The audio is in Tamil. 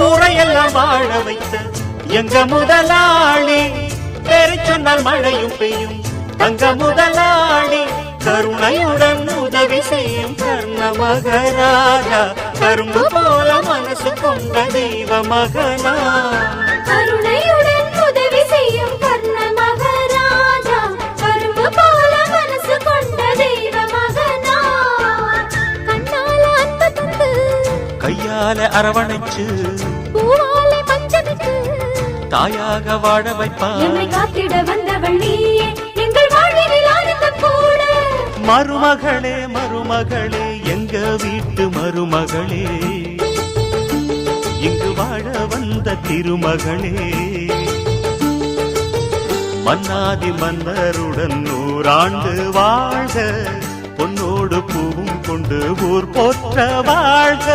ஊரையெல்லாம் வாழ வைத்த எங்க முதலாளி, பேரை சொன்னால் மழையும் பெய்யும் தங்க முதலாளி, கருணையுடன் உதவி செய்யும் கர்ண மகராஜா, கரும்பு போல மனசு கொண்ட தெய்வ மகனா. கருணையுடன் உதவி செய்யும் கர்ண மகராஜா, கரும்பு போல மனசு கொண்ட தெய்வ மகனா. கண்ணால அன்பு தந்து கையால அரவணைச்சு பூவாலை பஞ்சமிட்டு தாயாக வாழ வைப்பார். என்னை காத்திட வந்தவள் நீயே, எங்கள் வாழ்வில் ஆனந்தம் கூட. மருமகளே மருமகளே எங்க வீட்டு மருமகளே, இங்கு வாழ வந்த திருமகளே. மன்னாதி மன்னருடன் 100 ஆண்டு வாழ்க, பொன்னோடு பூவும் கொண்டு ஊர் போற்ற வாழ்க.